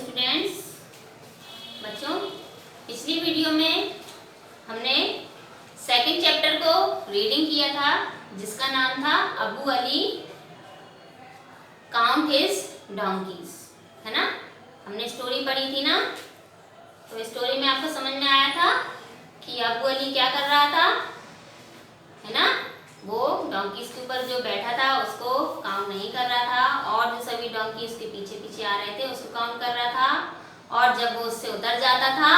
Students, बच्चों, पिछली video में हमने सेकंड चैप्टर को रीडिंग किया था जिसका नाम था Abu Ali count his donkey's, है ना। हमने स्टोरी पढ़ी थी ना, तो स्टोरी में आपको समझ में आया था कि अबू अली क्या कर रहा था, है ना। वो डोंकीज के ऊपर जो बैठा था उसको काउंट नहीं कर रहा था और जो सभी डोंकी उसके पीछे पीछे आ रहे थे उसको काउंट कर रहा था। और जब वो उससे उतर जाता था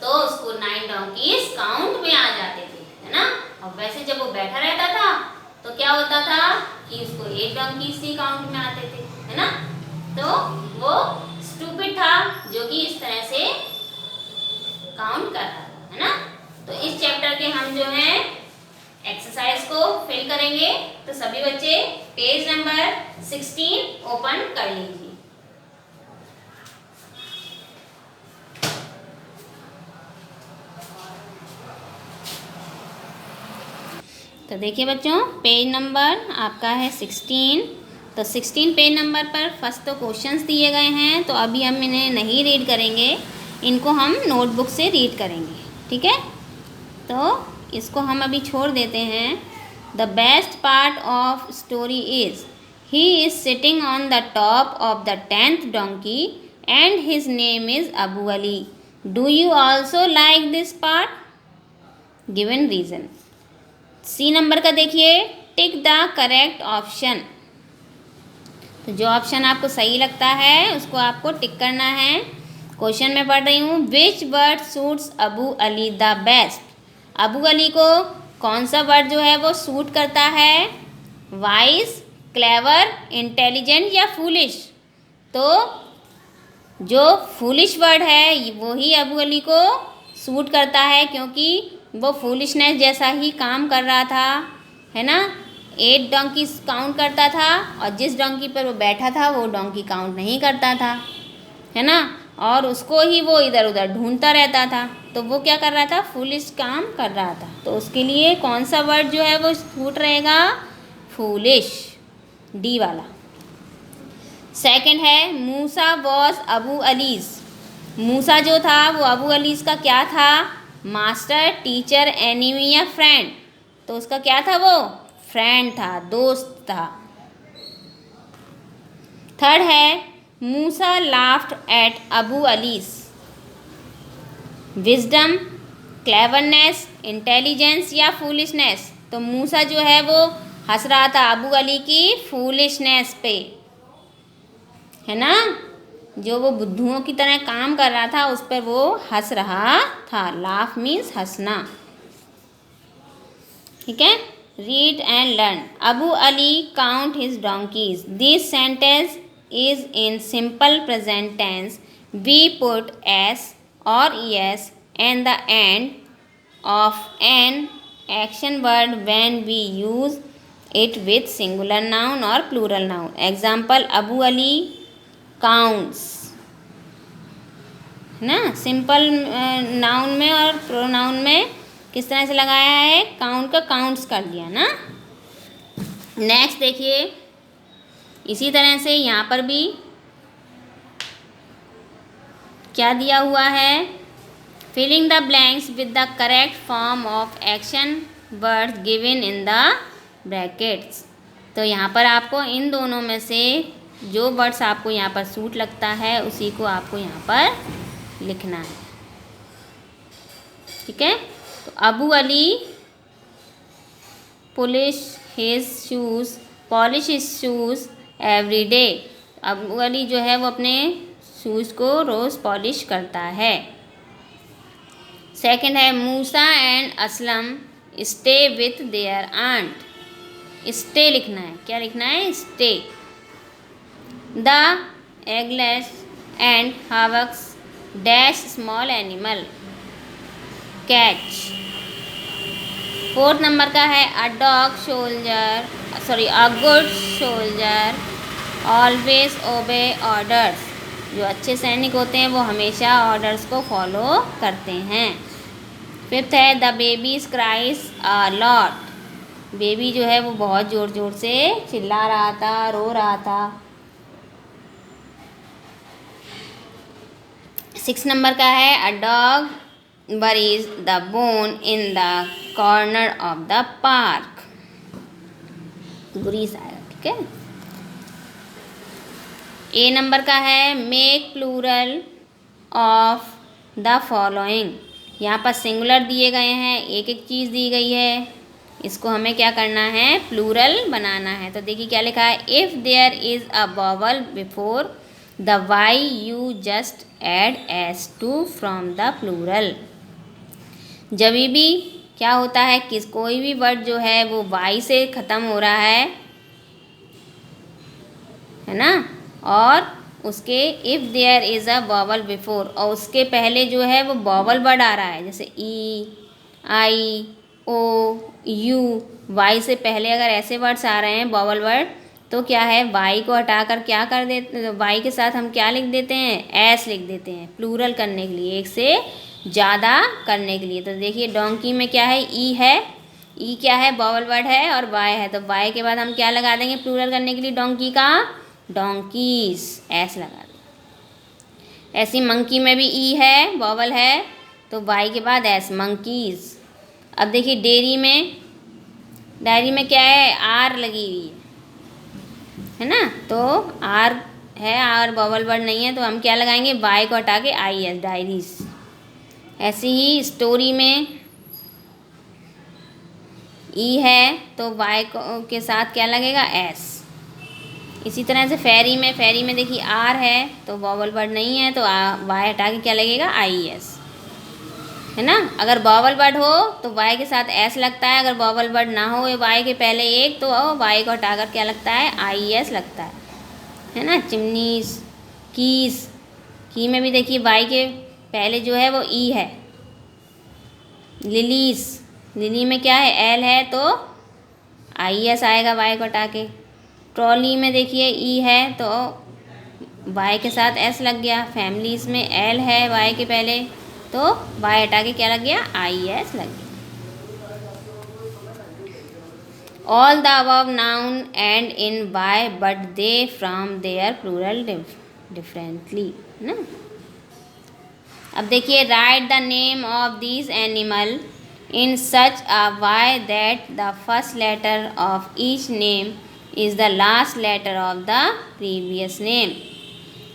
तो उसको 9 डोंकीज काउंट में आ जाते थे, है ना। और वैसे जब वो बैठा रहता था तो क्या होता था कि उसको 8 डोंकीज ही काउंट में आते थे, है ना। तो वो स्टूपिड था जो कि इस तरह से काउंट कर रहा था, है ना। तो इस चैप्टर के हम जो है एक्सरसाइज को फिल करेंगे। तो सभी बच्चे पेज नंबर 16 ओपन कर लीजिए। तो देखिए बच्चों, पेज नंबर आपका है 16। तो 16 पेज नंबर पर फर्स्ट तो क्वेश्चंस दिए गए हैं, तो अभी हम इन्हें नहीं रीड करेंगे, इनको हम नोटबुक से रीड करेंगे, ठीक है। तो इसको हम अभी छोड़ देते हैं। The best part of story is he is sitting on the top of the 10th donkey and his name is Abu Ali. Do you also like this part? Given reason. C number का देखिए, tick the correct option. तो जो option आपको सही लगता है उसको आपको टिक करना है। क्वेश्चन में पढ़ रही हूँ, which word suits Abu Ali the best. Abu Ali को कौन सा वर्ड जो है वो सूट करता है, वाइज, क्लेवर, इंटेलिजेंट या फूलिश। तो जो फूलिश वर्ड है वो ही अबू अली को सूट करता है, क्योंकि वो फूलिशनेस जैसा ही काम कर रहा था, है ना। 8 डोंकी काउंट करता था और जिस डोंकी पर वो बैठा था वो डोंकी काउंट नहीं करता था, है ना। और उसको ही वो इधर उधर ढूंढता रहता था, तो वो क्या कर रहा था, फूलिश काम कर रहा था। तो उसके लिए कौन सा वर्ड जो है वो सूट रहेगा, फूलिश, डी वाला। सेकंड है, मूसा वॉज अबू अलीज। मूसा जो था वो अबू अलीज का क्या था, मास्टर, टीचर, एनिमी या फ्रेंड। तो उसका क्या था, वो फ्रेंड था, दोस्त था। थर्ड है, Musa laughed at Abu Ali's. Wisdom, cleverness, intelligence या फूलिशनेस। तो मूसा जो है वो हंस रहा था अबू अली की फूलिशनेस पे, है ना। जो वो बुद्धुओं की तरह काम कर रहा था उस पर वो हंस रहा था। लाफ मीन्स हंसना, ठीक है। Read and learn. Abu Ali count his donkey's. This sentence is in simple present tense. We put s or es and the end of an action word when we use it with singular noun or plural noun. Example, Abu Ali counts, ना। Simple noun में और pronoun में किस तरह से लगाया है, count का काउंट्स कर दिया ना। नेक्स्ट देखिए, इसी तरह से यहाँ पर भी क्या दिया हुआ है, filling the blanks with the correct form of action words given in the brackets. तो यहाँ पर आपको इन दोनों में से जो वर्ड्स आपको यहाँ पर सूट लगता है उसी को आपको यहाँ पर लिखना है, ठीक है। तो Abu Ali polish his shoes every day. Abu Ali जो है वो अपने शूज़ को रोज़ पॉलिश करता है। सेकंड है, Musa and Aslam stay with their aunt. Stay लिखना है, क्या लिखना है, stay. The eggless and hawks dash small animal catch. Fourth number का है, a good soldier always obey orders. जो अच्छे सैनिक होते हैं वो हमेशा ऑर्डर्स को फॉलो करते हैं। फिफ्थ है, the baby cries a lot. Baby जो है वो बहुत ज़ोर ज़ोर से चिल्ला रहा था, रो रहा था। 6 नंबर का है a dog buries the bone in the corner of the park। गुरीस आएगा, ठीक है। ए नंबर का है make plural of the following. यहाँ पर सिंगुलर दिए गए हैं, एक एक चीज़ दी गई है, इसको हमें क्या करना है, प्लूरल बनाना है। तो देखिए क्या लिखा है, if there is a vowel before the Y you just add S to from the plural. जब भी क्या होता है, किस कोई भी वर्ड जो है वो वाई से ख़त्म हो रहा है ना, और उसके if there is a vowel before, और उसके पहले जो है वो वॉवल वर्ड आ रहा है, जैसे ई, आई, ओ, यू, वाई से पहले अगर ऐसे वर्ड्स आ रहे हैं वॉवल वर्ड, तो क्या है, वाई को हटाकर क्या कर देते, वाई के साथ हम क्या लिख देते हैं, एस लिख देते हैं, प्लूरल करने के लिए, एक से ज़्यादा करने के लिए। तो देखिए डोंकी में क्या है, ई है, ई क्या है, वॉवल वर्ड है, और वाई है, तो वाई के बाद हम क्या लगा देंगे प्लूरल करने के लिए, डोंकी का डोंकीज, एस लगा दें। ऐसी मंकी में भी ई है, वॉवल है, तो वाई के बाद एस, मंकीज। अब देखिए डेयरी में, डायरी में क्या है, आर लगी हुई है ना, तो आर है, आर वॉवल वर्ड नहीं है, तो हम क्या लगाएंगे, वाई को हटा के आई एस, डायरीज। ऐसे ही स्टोरी में ई है, तो वाई के साथ क्या लगेगा, एस। इसी तरह से फेरी में देखिए आर है, तो वॉवल वर्ड नहीं है, तो वाई हटा के क्या लगेगा, आई एस, है ना। अगर वॉवल वर्ड हो तो वाई के साथ एस लगता है, अगर वॉवल वर्ड ना हो वाई के पहले एक, तो वाई को हटाकर क्या लगता है, आई एस लगता है ना। चिमनीस, कीस, की में भी देखिए वाई के पहले जो है वो ई है। लिलीस, लिली में क्या है, एल है, तो आई एस आएगा वाई को हटा के। ट्रॉली में देखिए ई है, तो वाई के साथ एस लग गया। फैमिलीज में एल है वाई के पहले, तो वाई हटा के क्या लग गया, आई एस लग गया। All the above noun and in Y but they from their plural differently ना। अब देखिए right the name of this animal in such a way that the first letter of each name is the last letter of the previous name.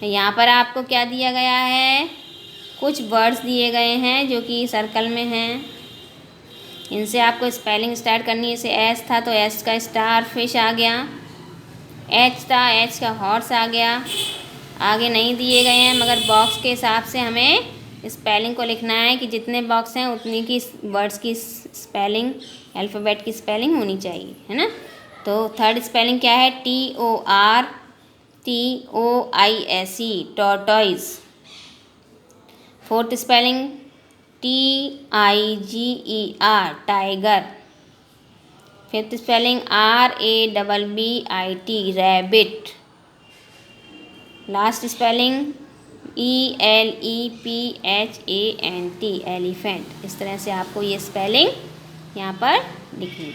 यहाँ पर आपको क्या दिया गया है, कुछ वर्ड्स दिए गए हैं जो कि सर्कल में हैं, इनसे आपको स्पेलिंग स्टार्ट करनी है। जैसे एस था तो एस का स्टार फिश आ गया, एच था एच का हॉर्स आ गया। आगे नहीं दिए गए हैं, मगर बॉक्स के हिसाब से हमें स्पेलिंग को लिखना है कि जितने बॉक्स हैं उतनी की वर्ड्स की स्पेलिंग, अल्फ़ाबेट की स्पेलिंग होनी चाहिए, है ना। तो थर्ड स्पेलिंग क्या है, TORTOISE, tortoise. Fourth spelling TIGER, tiger. Fifth spelling RABBIT, rabbit. Last spelling ELEPHANT, elephant. इस तरह से आपको ये स्पेलिंग यहाँ पर लिखनी है,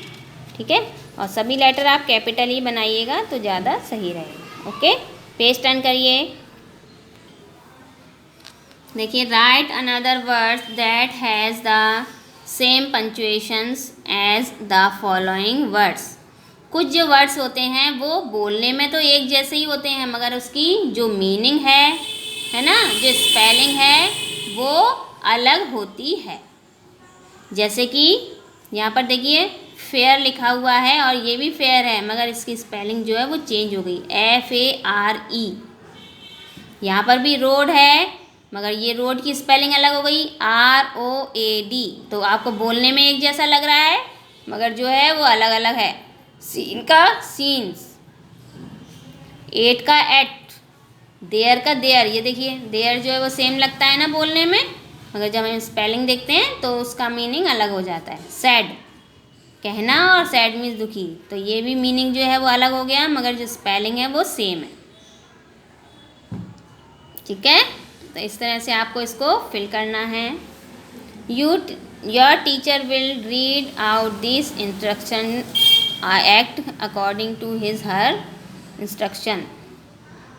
ठीक है। और सभी लेटर आप कैपिटल ही बनाइएगा तो ज़्यादा सही रहेगा। ओके, पेज टर्न करिए। देखिए right another words that has the same punctuations as the following words. कुछ जो वर्ड्स होते हैं वो बोलने में तो एक जैसे ही होते हैं, मगर उसकी जो मीनिंग है ना, जो स्पेलिंग है वो अलग होती है। जैसे कि यहाँ पर देखिए फेयर लिखा हुआ है और ये भी फेयर है, मगर इसकी स्पेलिंग जो है वो चेंज हो गई, FARE। यहाँ पर भी रोड है, मगर ये रोड की स्पेलिंग अलग हो गई, ROAD। तो आपको बोलने में एक जैसा लग रहा है, मगर जो है वो अलग अलग है। सीन का सीन्स, एट का एट, देयर का देयर। ये देखिए देयर जो है वो सेम लगता है ना बोलने में, मगर जब हम स्पेलिंग देखते हैं तो उसका मीनिंग अलग हो जाता है। सैड, कहना, और सैड मीन्स दुखी, तो ये भी मीनिंग जो है वो अलग हो गया, मगर जो स्पेलिंग है वो सेम है, ठीक है। तो इस तरह से आपको इसको फिल करना है। Your teacher will read out this instruction, act according to his/her instruction.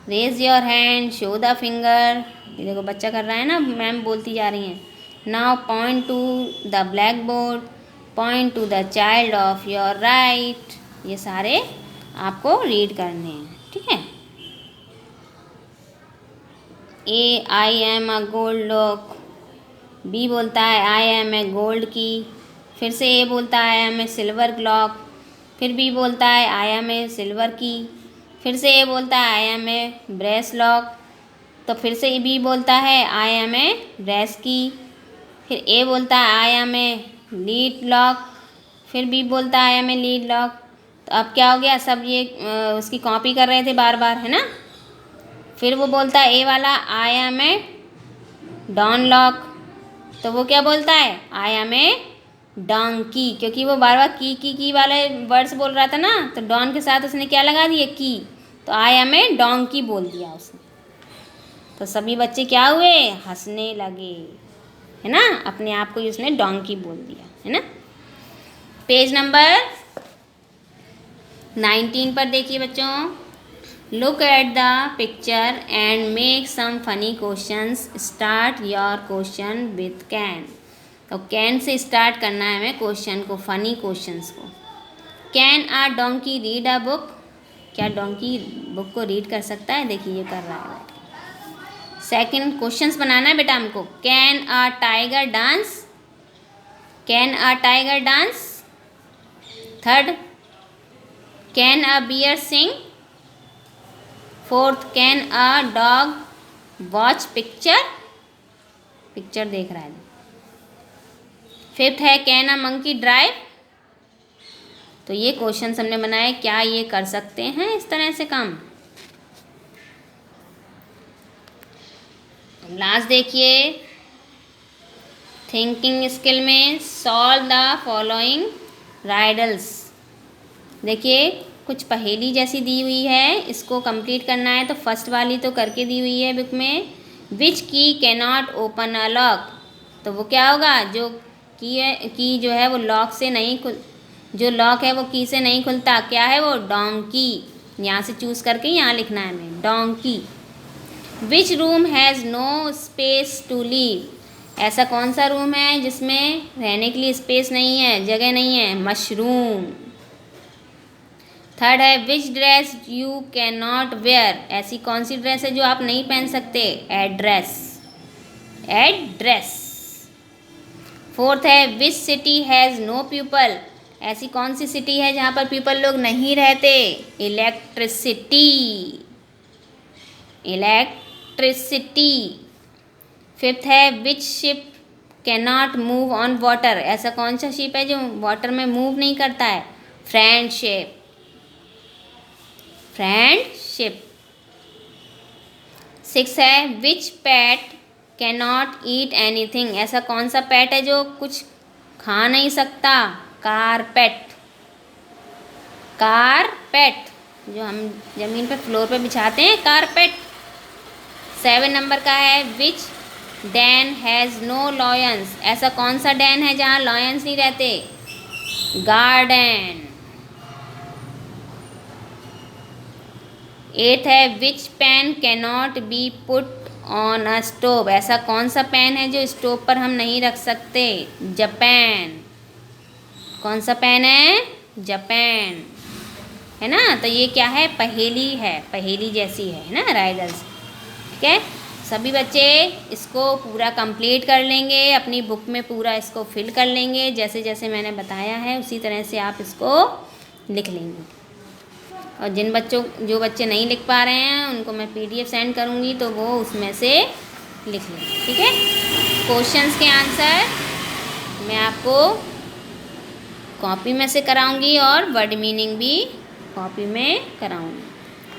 Raise your hand, show the finger, ये देखो बच्चा कर रहा है ना, मैम बोलती जा रही हैं। Now point to the black board, point to the child of your right. ये सारे आपको रीड करने हैं, ठीक है। A, I am a gold lock. B बोलता है आई एम ए गोल्ड की। फिर से ए बोलता है I am a silver clock. फिर बी बोलता है आई एम ए सिल्वर की। फिर से ए बोलता है I am a brass lock. तो फिर से बी बोलता है आई एम ए ब्रेस की। फिर ए बोलता है I am a lead lock. फिर बी बोलता है I am a lead lock. तो अब क्या हो गया, सब ये उसकी कॉपी कर रहे थे बार बार, है ना। फिर वो बोलता है ए वाला I am a don lock. तो वो क्या बोलता है आई एम ए डोंकी, क्योंकि वो बार बार की वाले वर्ड्स बोल रहा था ना, तो डॉन के साथ उसने क्या लगा दिया, की। तो आई एम ए डोंकी बोल दिया उसने। तो सभी बच्चे क्या हुए, हंसने लगे, है ना। अपने आप को ही उसने डोंकी बोल दिया, है ना। पेज नंबर 19 पर देखिए बच्चों। Look at the picture and make some funny questions. Start your question with can. तो कैन से स्टार्ट करना है हमें क्वेश्चन को, फनी क्वेश्चंस को। Can a donkey read a book. क्या डोंकी बुक को रीड कर सकता है, देखिए ये कर रहा है। सेकंड क्वेश्चंस बनाना है बेटा हमको। Can a tiger dance. Can a tiger dance. Third, can a bear sing. Fourth, can a dog watch picture. Picture देख रहा है। फिफ्थ है कैन आ मंकी ड्राइव। तो ये क्वेश्चन हमने बनाए, क्या ये कर सकते हैं इस तरह से काम। लास्ट देखिए, थिंकिंग स्किल में सॉल्व द फॉलोइंग राइडल्स। देखिए कुछ पहेली जैसी दी हुई है, इसको कंप्लीट करना है। तो फर्स्ट वाली तो करके दी हुई है बुक में। विच की कैनॉट ओपन अ लॉक। तो वो क्या होगा, जो की जो है वो लॉक से नहीं जो लॉक है वो की से नहीं खुलता। क्या है वो, डोंकी। यहाँ से चूज़ करके यहाँ लिखना है हमें, donkey. Which room has no space to leave. ऐसा कौन सा रूम है जिसमें रहने के लिए स्पेस नहीं है, जगह नहीं है, मशरूम। थर्ड है which dress you can not wear. ऐसी कौन सी ड्रेस है जो आप नहीं पहन सकते, एड्रेस, एड्रेस। फोर्थ है which city has know people. ऐसी कौन सी सिटी है जहाँ पर पीपल लोग नहीं रहते, इलेक्ट्रिसिटी, इलेक्ट्रिसिटी। फिफ्थ है which ship can not move on water. ऐसा कौन सा शिप है जो वाटर में मूव नहीं करता है, फ्रेंडशिप, फ्रेंडशिप। सिक्स है which pet can not eat anything. ऐसा कौन सा पैट है जो कुछ खा नहीं सकता, कारपेट, कारपेट, जो हम ज़मीन पे फ्लोर पे बिछाते हैं, कारपेट। 7 नंबर का है विच डैन हैज़ नो लॉयंस। ऐसा कौन सा डैन है जहाँ लॉयंस नहीं रहते, गार्डन। 8 है which pen cannot be put on a stove. ऐसा कौन सा पेन है जो स्टोव पर हम नहीं रख सकते, जापान। कौन सा पेन है, जापान, है ना। तो ये क्या है, पहेली है, पहेली जैसी है ना, राइडल्स। ठीक है, सभी बच्चे इसको पूरा कंप्लीट कर लेंगे, अपनी बुक में पूरा इसको फिल कर लेंगे, जैसे जैसे मैंने बताया है उसी तरह से आप इसको लिख लेंगे। और जो बच्चे नहीं लिख पा रहे हैं उनको मैं PDF सेंड करूँगी, तो वो उसमें से लिख लेंगे। ठीक है, क्वेश्चंस के आंसर मैं आपको कॉपी में से कराऊंगी और वर्ड मीनिंग भी कॉपी में कराऊंगी।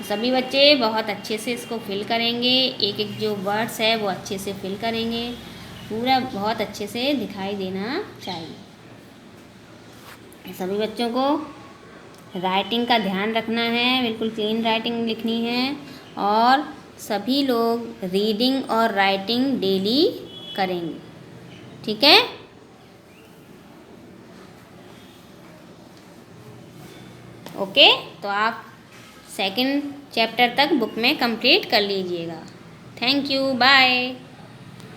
सभी बच्चे बहुत अच्छे से इसको फिल करेंगे, एक एक जो वर्ड्स है वो अच्छे से फिल करेंगे, पूरा बहुत अच्छे से दिखाई देना चाहिए। सभी बच्चों को राइटिंग का ध्यान रखना है, बिल्कुल क्लीन राइटिंग लिखनी है, और सभी लोग रीडिंग और राइटिंग डेली करेंगे। ठीक है, ओके। तो आप सेकंड चैप्टर तक बुक में कंप्लीट कर लीजिएगा। Thank you, bye.